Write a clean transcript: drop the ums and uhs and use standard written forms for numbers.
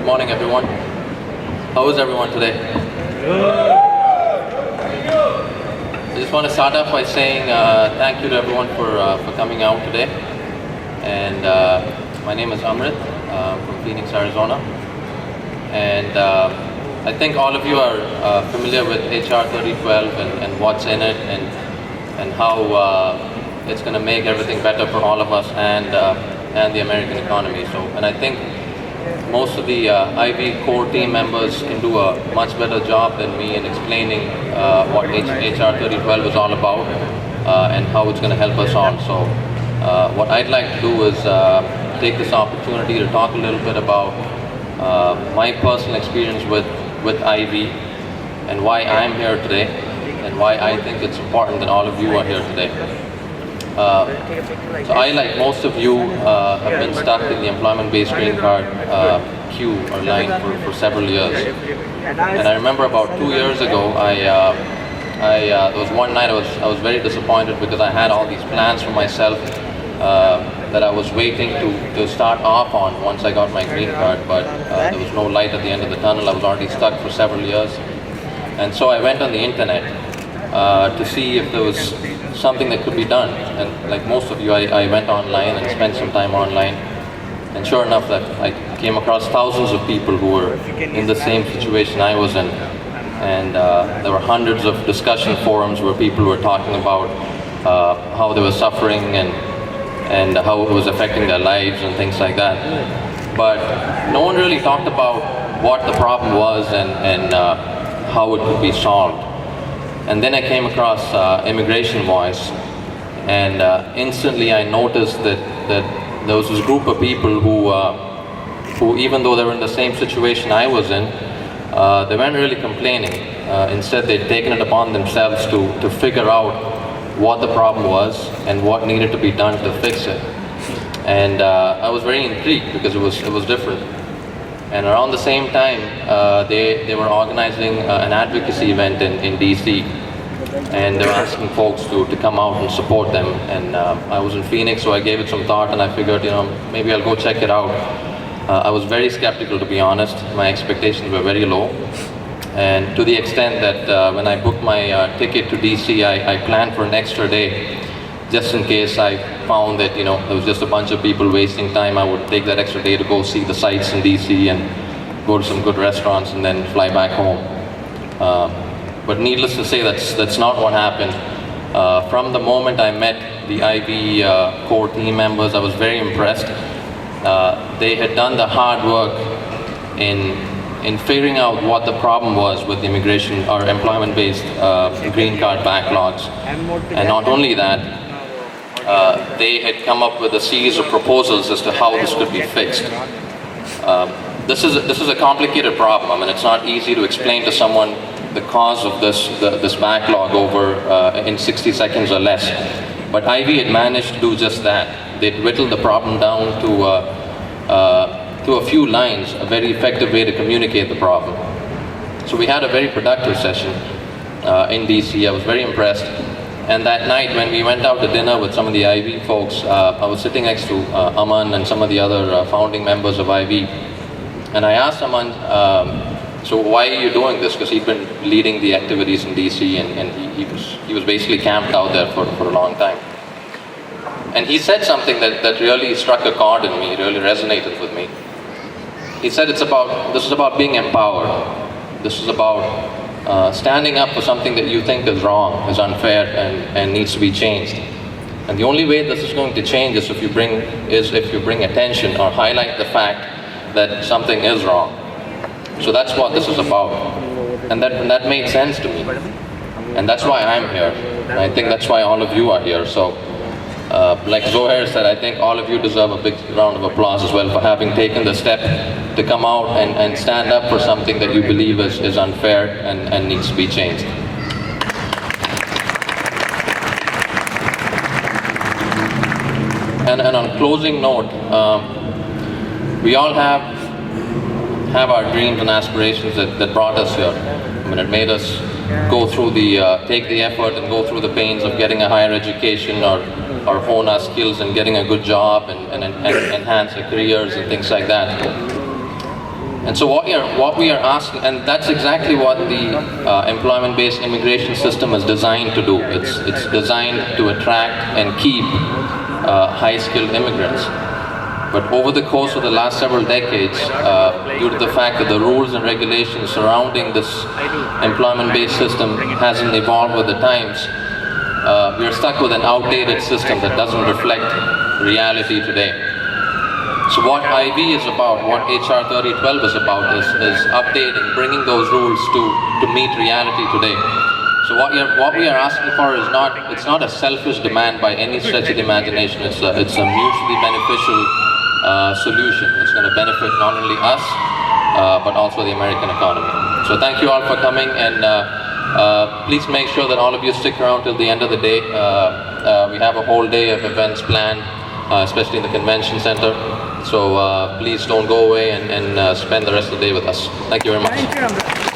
morning, everyone. How is everyone today? I just want to start off by saying thank you to everyone for coming out today. And my name is Amrit from Phoenix, Arizona. And I think all of you are familiar with HR 3012 and what's in it and how it's going to make everything better for all of us and the American economy. And I think most of the Ivy core team members can do a much better job than me in explaining what HR 3012 is all about and how it's going to help us all. So what I'd like to do is take this opportunity to talk a little bit about my personal experience with Ivy and why I'm here today and why I think it's important that all of you are here today. So I, like most of you, have been stuck in the employment-based green card queue or line for several years. And I remember about 2 years ago, there was one night I was very disappointed because I had all these plans for myself that I was waiting to start off on once I got my green card, but there was no light at the end of the tunnel. I was already stuck for several years. And so I went on the internet to see if there was something that could be done. And like most of you, I went online and spent some time online. And sure enough, that I came across thousands of people who were in the same situation I was in. And there were hundreds of discussion forums where people were talking about how they were suffering and how it was affecting their lives and things like that. But no one really talked about what the problem was and how it could be solved. And then I came across Immigration Voice, and instantly I noticed that there was this group of people who even though they were in the same situation I was in, they weren't really complaining. Instead, they'd taken it upon themselves to figure out what the problem was and what needed to be done to fix it. And I was very intrigued because it was different. And around the same time, they were organizing an advocacy event in DC, and they were asking folks to come out and support them. And I was in Phoenix, so I gave it some thought, and I figured, maybe I'll go check it out. I was very skeptical, to be honest. My expectations were very low, and to the extent that when I booked my ticket to DC, I planned for an extra day, just in case I found that there was just a bunch of people wasting time. I would take that extra day to go see the sights in DC and go to some good restaurants and then fly back home. But needless to say, that's not what happened. From the moment I met the Ivy core team members, I was very impressed. They had done the hard work in figuring out what the problem was with immigration or employment-based green card backlogs. And not only that, they had come up with a series of proposals as to how this could be fixed. This is a complicated problem. I mean, it's not easy to explain to someone the cause of this backlog over in 60 seconds or less. But Ivy had managed to do just that. They'd whittled the problem down to a few lines, a very effective way to communicate the problem. So we had a very productive session in DC. I was very impressed. And that night, when we went out to dinner with some of the Ivy folks, I was sitting next to Aman and some of the other founding members of Ivy. And I asked Aman, so why are you doing this? Because he'd been leading the activities in DC, and he was basically camped out there for a long time. And he said something that really struck a chord in me, really resonated with me. He said this is about being empowered. This is about standing up for something that you think is wrong, is unfair, and needs to be changed. And the only way this is going to change is if you bring attention or highlight the fact that something is wrong. So that's what this is about. And that made sense to me. And that's why I'm here. And I think that's why all of you are here. So like Zohair said, I think all of you deserve a big round of applause as well for having taken the step to come out and stand up for something that you believe is unfair and needs to be changed. And on closing note, we all have our dreams and aspirations that brought us here. I mean, it made us go through take the effort and go through the pains of getting a higher education or hone our skills and getting a good job and enhance our careers and things like that. And so what we are asking, and that's exactly what the employment-based immigration system is designed to do. It's designed to attract and keep high-skilled immigrants. But over the course of the last several decades, due to the fact that the rules and regulations surrounding this employment-based system hasn't evolved with the times, we are stuck with an outdated system that doesn't reflect reality today. So what IV is about, what HR 3012 is about, is updating, bringing those rules to meet reality today. So what we are asking for is it's not a selfish demand by any stretch of the imagination. It's a mutually beneficial solution. It's going to benefit not only us, but also the American economy. So thank you all for coming, and please make sure that all of you stick around till the end of the day. We have a whole day of events planned, especially in the convention center. So please don't go away and spend the rest of the day with us. Thank you very much. Thank you.